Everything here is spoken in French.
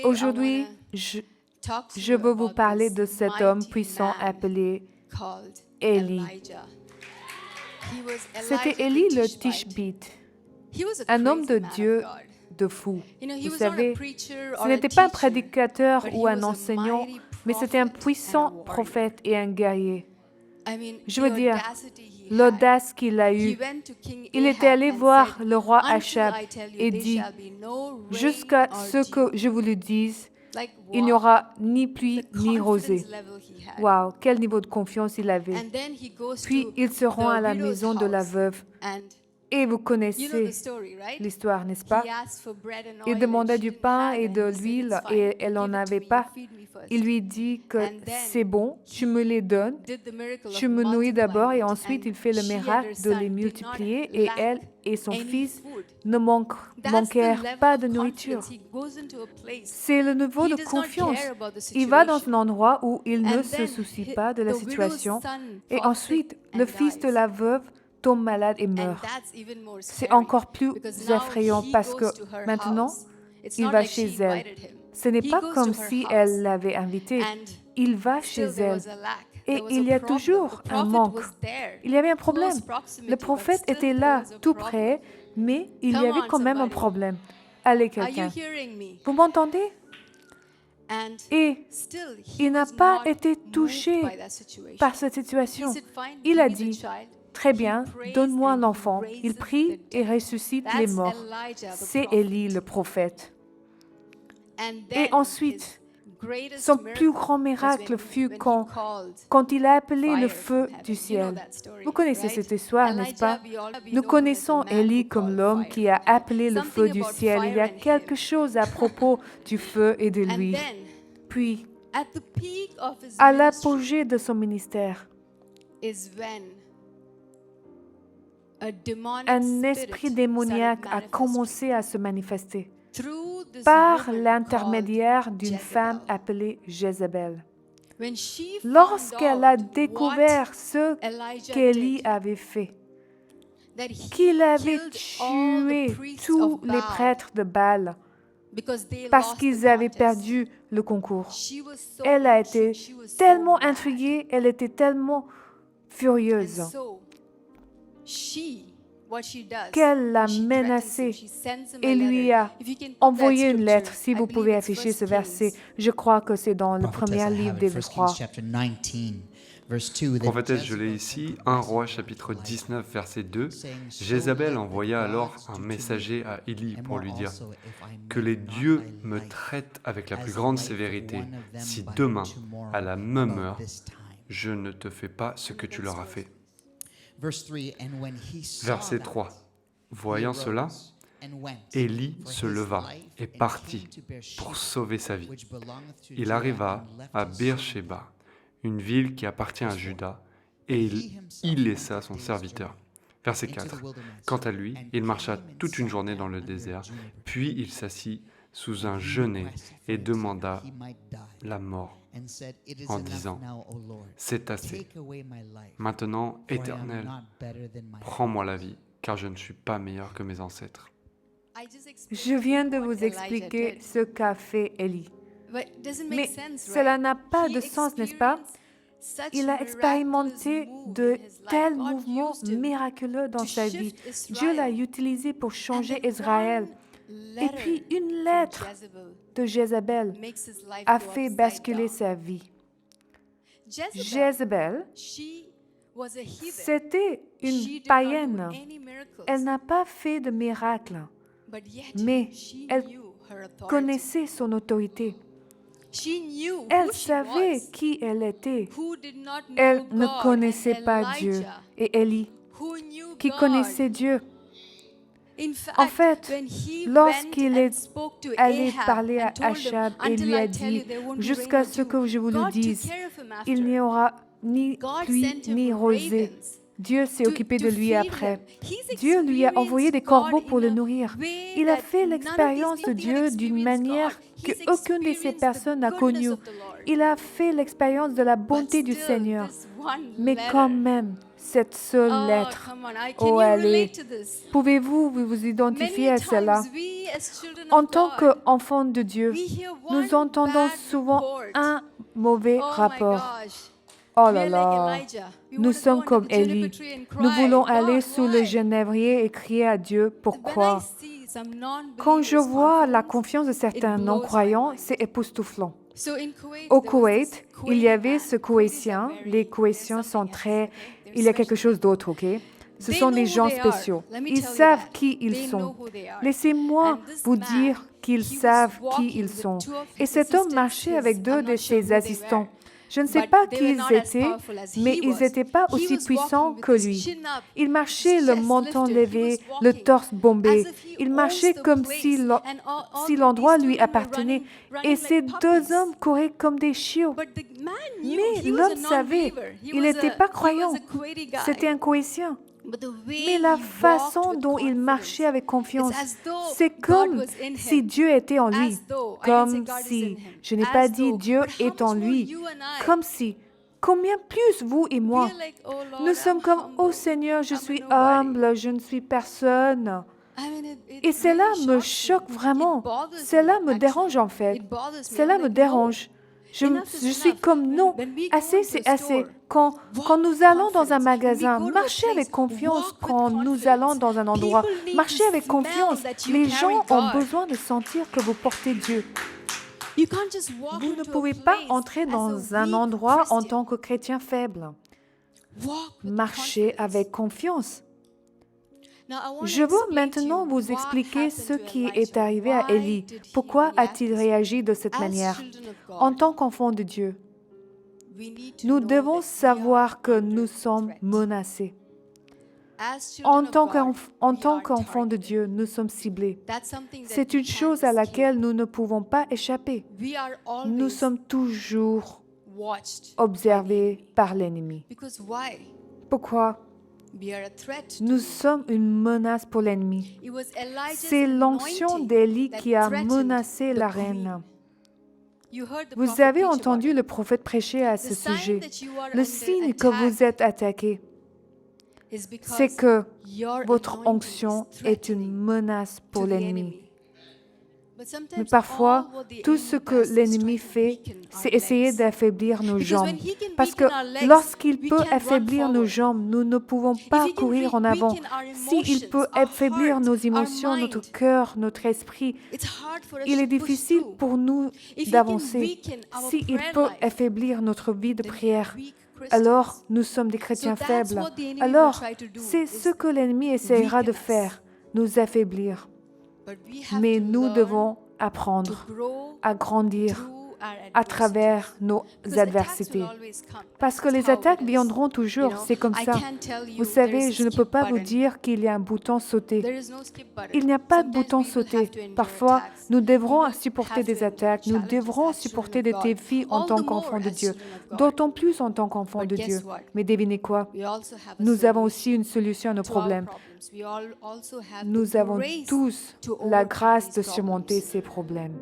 Aujourd'hui, je veux vous parler de cet homme puissant appelé Élie. C'était Élie le Tishbite, un homme de Dieu de fou. Vous savez, ce n'était pas un prédicateur ou un enseignant, mais c'était un puissant prophète et un guerrier. Je veux dire, l'audace qu'il a eue. Il était allé voir le roi Achab et dit, « Jusqu'à ce que je vous le dise, il n'y aura ni pluie ni rosée. » Waouh, quel niveau de confiance il avait. Puis il se rend à la maison de la veuve. Et vous connaissez l'histoire, n'est-ce pas? Il demandait du pain et de l'huile et elle n'en avait pas. Il lui dit que c'est bon, tu me les donnes, tu me nourris d'abord et ensuite il fait le miracle de les multiplier et elle et son fils ne manquèrent pas de nourriture. C'est le niveau de confiance. Il va dans un endroit où il ne se soucie pas de la situation et ensuite le fils de la veuve tombe malade et meurt. C'est encore plus effrayant parce que maintenant, il va chez elle. Ce n'est pas comme si elle l'avait invité. Il va chez elle. Et il y a toujours un manque. Il y avait un problème. Le prophète était là, tout près, mais il y avait quand même un problème. Allez, quelqu'un. Vous m'entendez? Et il n'a pas été touché par cette situation. Il a dit, « Très bien, donne-moi un enfant. » Il prie et ressuscite les morts. C'est Élie, le prophète. Et ensuite, son plus grand miracle fut quand il a appelé le feu du ciel. Vous connaissez cette histoire, n'est-ce pas? Nous connaissons Élie comme l'homme qui a appelé le feu du ciel. Il y a quelque chose à propos du feu et de lui. Puis, à l'apogée de son ministère, un esprit démoniaque a commencé à se manifester par l'intermédiaire d'une femme appelée Jézabel. Lorsqu'elle a découvert ce qu'Élie avait fait, qu'il avait tué tous les prêtres de Baal parce qu'ils avaient perdu le concours, elle a été tellement intriguée, elle était tellement furieuse qu'elle l'a menacé et lui a envoyé une lettre. Si vous pouvez afficher ce verset, je crois que c'est dans le premier livre des Rois. Prophétesse, je l'ai ici, 1 Roi chapitre 19, verset 2. Jézabel envoya alors un messager à Élie pour lui dire « Que les dieux me traitent avec la plus grande sévérité, si demain, à la même heure, je ne te fais pas ce que tu leur as fait. » Verset 3. Voyant cela, Élie se leva et partit pour sauver sa vie. Il arriva à Beersheba, une ville qui appartient à Juda, et il y laissa son serviteur. Verset 4. Quant à lui, il marcha toute une journée dans le désert, puis il s'assit sous un genêt et demanda la mort en disant « C'est assez. Maintenant, Éternel, prends-moi la vie, car je ne suis pas meilleur que mes ancêtres. » Je viens de vous expliquer ce qu'a fait Élie. Mais cela n'a pas de sens, n'est-ce pas? Il a expérimenté de tels mouvements miraculeux dans sa vie. Dieu l'a utilisé pour changer Israël. Et puis une lettre de Jézabel a fait basculer sa vie. Jézabel, c'était une païenne. Elle n'a pas fait de miracle, mais elle connaissait son autorité. Elle savait qui elle était. Elle ne connaissait pas Dieu. Et Élie, qui connaissait Dieu. En fait, lorsqu'il est allé parler à Achab et lui a dit « Jusqu'à ce que je vous le dise, il n'y aura ni pluie ni rosée », Dieu s'est occupé de lui après. Dieu lui a envoyé des corbeaux pour le nourrir. Il a fait l'expérience de Dieu d'une manière qu'aucune de ces personnes n'a connue. Il a fait l'expérience de la bonté du Seigneur. Mais quand même, cette seule lettre, allez, pouvez-vous vous identifier à cela? En tant qu'enfants de Dieu, nous entendons souvent un mauvais rapport. Oh là là, nous sommes comme Élie. Nous voulons aller sous le genévrier et crier à Dieu. Pourquoi? Quand je vois la confiance de certains non-croyants, c'est époustouflant. Au Koweït, il y avait ce Koweïtien. Les Koweïtiens sont très... Il y a quelque chose d'autre, ok? Ce sont des gens spéciaux. Ils savent qui ils sont. Laissez-moi vous dire qu'ils savent qui ils sont. Et cet homme marchait avec deux de ses assistants. Je ne sais pas qui ils étaient, mais ils n'étaient pas aussi puissants que lui. Il marchait le menton levé, le torse bombé. Il marchait comme si l'endroit lui appartenait. Et ces deux hommes couraient comme des chiots. Mais l'homme savait, il n'était pas croyant. C'était un Koweïtien. Mais la façon dont il marchait avec confiance, c'est comme si Dieu était en lui. Comme si, je n'ai pas dit Dieu est en lui, comme si, combien plus vous et moi, nous sommes comme, oh Seigneur, je suis humble, je ne suis personne. Et cela me choque vraiment. Cela me dérange en fait. Cela me dérange. Je suis comme non, assez c'est assez. Quand nous allons dans un magasin, marchez avec confiance quand nous allons dans un endroit. Marchez avec confiance. Les gens ont besoin de sentir que vous portez Dieu. Vous ne pouvez pas entrer dans un endroit en tant que chrétien faible. Marchez avec confiance. Je veux maintenant vous expliquer ce qui est arrivé à Élie. Pourquoi a-t-il réagi de cette manière? En tant qu'enfant de Dieu, nous devons savoir que nous sommes menacés. En tant qu'enfants de Dieu, nous sommes ciblés. C'est une chose à laquelle nous ne pouvons pas échapper. Nous sommes toujours observés par l'ennemi. Pourquoi? Nous sommes une menace pour l'ennemi. C'est l'onction d'Élie qui a menacé la reine. Vous avez entendu le prophète prêcher à ce sujet. Le signe que vous êtes attaqué, c'est que votre onction est une menace pour l'ennemi. Mais parfois, tout ce que l'ennemi fait, c'est essayer d'affaiblir nos jambes. Parce que lorsqu'il peut affaiblir nos jambes, nous ne pouvons pas courir en avant. S'il peut affaiblir nos émotions, notre cœur, notre esprit, il est difficile pour nous d'avancer. S'il peut affaiblir notre vie de prière, alors nous sommes des chrétiens faibles. Alors, c'est ce que l'ennemi essaiera de faire, nous affaiblir. Mais nous devons apprendre à grandir à travers nos adversités. Parce que les attaques viendront toujours, c'est comme ça. Vous savez, je ne peux pas vous dire qu'il y a un bouton sauter. Il n'y a pas de bouton sauter. Parfois, nous devrons supporter des attaques, nous devrons supporter des défis en tant qu'enfants de Dieu, d'autant plus en tant qu'enfants de Dieu. Mais devinez quoi? Nous avons aussi une solution à nos problèmes. Nous avons tous la grâce de surmonter ces problèmes.